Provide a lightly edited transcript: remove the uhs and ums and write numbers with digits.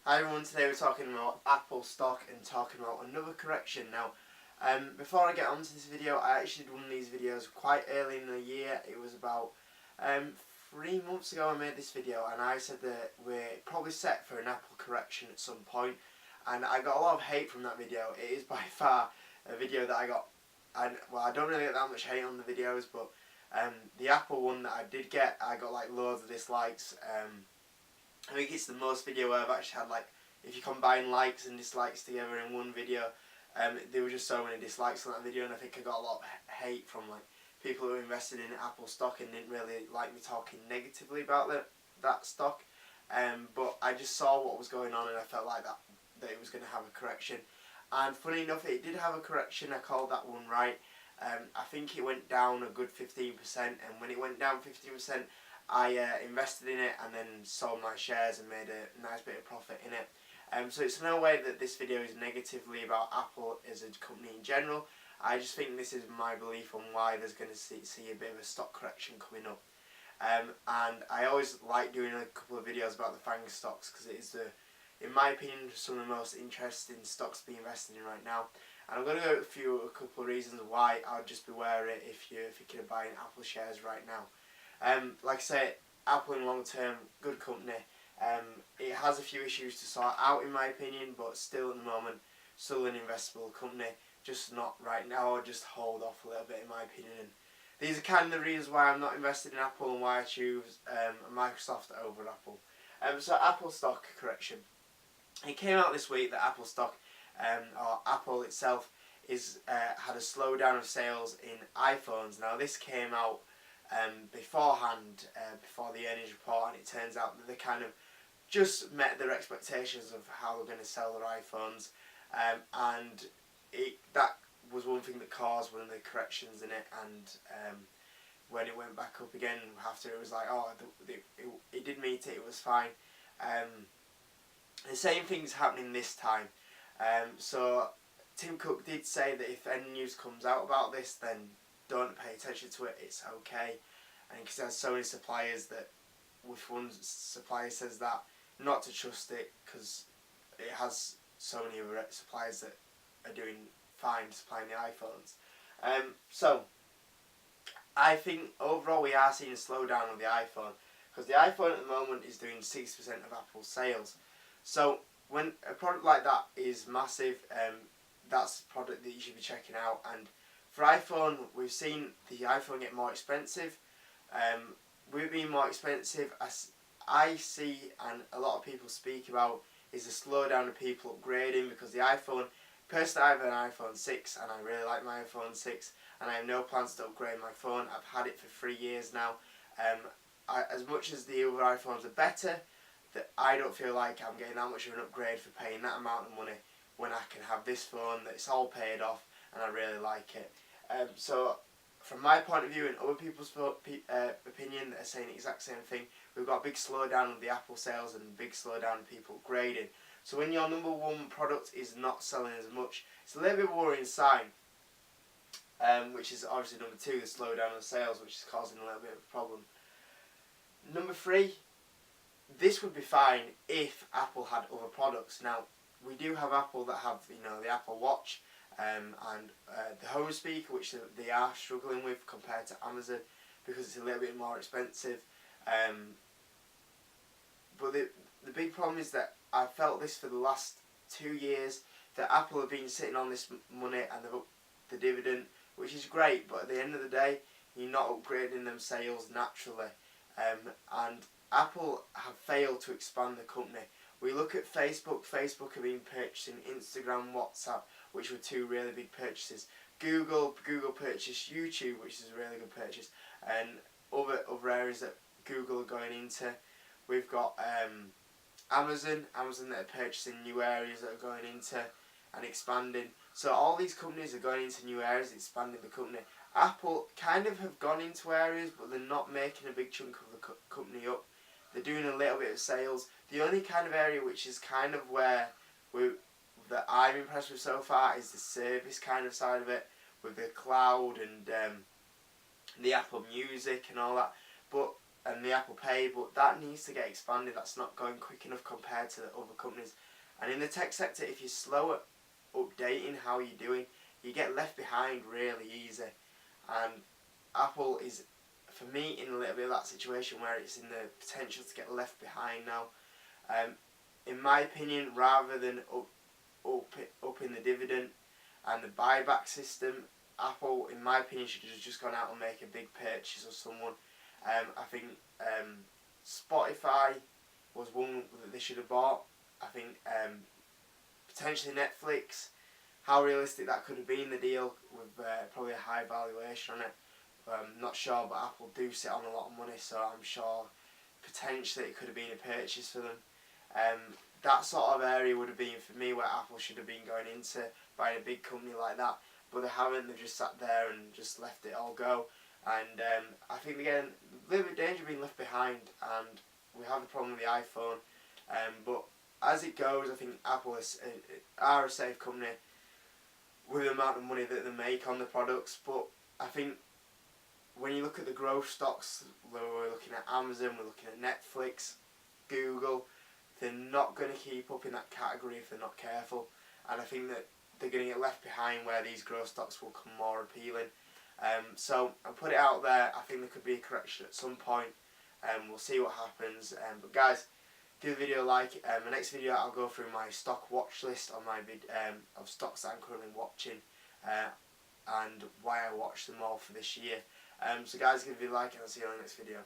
Hi everyone, today we're talking about Apple stock and talking about another correction. Now, before I get onto this video, I actually did one of these videos quite early in the year. It was about 3 months ago I made this video, and I said that we're probably set for an Apple correction at some point, and I got a lot of hate from that video. It is by far a video that I got, and well, I don't really get that much hate on the videos, but the Apple one that I did get, I got like loads of dislikes. I think it's the most video where I've actually had, like, if you combine likes and dislikes together in one video, there were just so many dislikes on that video, and I think I got a lot of hate from like people who invested in Apple stock and didn't really like me talking negatively about that stock. But I just saw what was going on and I felt like that it was going to have a correction. And funny enough, it did have a correction. I called that one right. I think it went down a good 15%, and when it went down 15%, I invested in it and then sold my shares and made a nice bit of profit in it. So it's no way that this video is negatively about Apple as a company in general. I just think this is my belief on why there's going to see a bit of a stock correction coming up. And I always like doing a couple of videos about the FANG stocks because it is, in my opinion, some of the most interesting stocks to be invested in right now. And I'm going to go through a couple of reasons why I'd just be wary if you're thinking of buying Apple shares right now. Like I say, Apple in long term, good company. It has a few issues to sort out in my opinion, but still at the moment, still an investable company. Just not right now, or just hold off a little bit in my opinion. And these are kind of the reasons why I'm not invested in Apple and why I choose Microsoft over Apple. So Apple stock correction. It came out this week that Apple stock, or Apple itself, had a slowdown of sales in iPhones. Now this came out beforehand, before the earnings report, and it turns out that they kind of just met their expectations of how they're going to sell their iPhones, and that was one thing that caused one of the corrections in it. And when it went back up again after, it was like, oh, it did meet it, it was fine. The same thing's happening this time. So Tim Cook did say that if any news comes out about this, then don't pay attention to it, it's okay. And because there's so many suppliers that, if one supplier says that, not to trust it, because it has so many other suppliers that are doing fine supplying the iPhones. So I think overall we are seeing a slowdown of the iPhone, because the iPhone at the moment is doing 6% of Apple's sales. So when a product like that is massive, that's a product that you should be checking out. And for iPhone, we've seen the iPhone get more expensive. With it being more expensive, as I see and a lot of people speak about, is a slowdown of people upgrading, because the iPhone, personally I have an iPhone 6 and I really like my iPhone 6 and I have no plans to upgrade my phone. I've had it for 3 years now. As much as the other iPhones are better, that I don't feel like I'm getting that much of an upgrade for paying that amount of money when I can have this phone that's all paid off and I really like it. So from my point of view and other people's opinion that are saying the exact same thing, we've got a big slowdown of the Apple sales and a big slowdown of people upgrading. So when your number one product is not selling as much, it's a little bit worrying sign. Which is obviously number two, the slowdown of sales, which is causing a little bit of a problem. Number three, this would be fine if Apple had other products. Now, we do have Apple that have, the Apple Watch and the home speaker, which they are struggling with compared to Amazon because it's a little bit more expensive. But the big problem is that I've felt this for the last 2 years, that Apple have been sitting on this money and they've upped the dividend, which is great, but at the end of the day, you're not upgrading them sales naturally. And Apple have failed to expand the company. We look at Facebook. Facebook have been purchasing Instagram, WhatsApp, which were two really big purchases. Google purchased YouTube, which is a really good purchase, and other areas that Google are going into. We've got Amazon that are purchasing new areas that are going into and expanding. So all these companies are going into new areas, expanding the company. Apple kind of have gone into areas, but they're not making a big chunk of the company up. They're doing a little bit of sales. The only kind of area which is kind of where that I'm impressed with so far is the service kind of side of it, with the cloud and the Apple Music and all that. But and the Apple Pay, but that needs to get expanded. That's not going quick enough compared to the other companies. And in the tech sector, if you're slow at updating how you're doing, you get left behind really easy. And Apple is, for me, in a little bit of that situation where it's in the potential to get left behind now. In my opinion, rather than upping the dividend and the buyback system, Apple, in my opinion, should have just gone out and make a big purchase of someone. I think Spotify was one that they should have bought. I think potentially Netflix. How realistic that could have been, the deal, with probably a high valuation on it. Not sure, but Apple do sit on a lot of money, so I'm sure potentially it could have been a purchase for them. That sort of area would have been for me where Apple should have been going into, buying a big company like that, but they haven't. They've just sat there and just left it all go. And I think again, a little bit of danger being left behind, and we have the problem with the iPhone. But as it goes, I think Apple are a safe company with the amount of money that they make on the products. But I think when you look at the growth stocks, we're looking at Amazon, we're looking at Netflix, Google, they're not going to keep up in that category if they're not careful. And I think that they're going to get left behind where these growth stocks will come more appealing. So I'll put it out there. I think there could be a correction at some point. We'll see what happens. But guys, give the video a like. My next video I'll go through my stock watch list on my of stocks that I'm currently watching, and why I watch them all for this year. So guys, give the video a like, and I'll see you on the next video.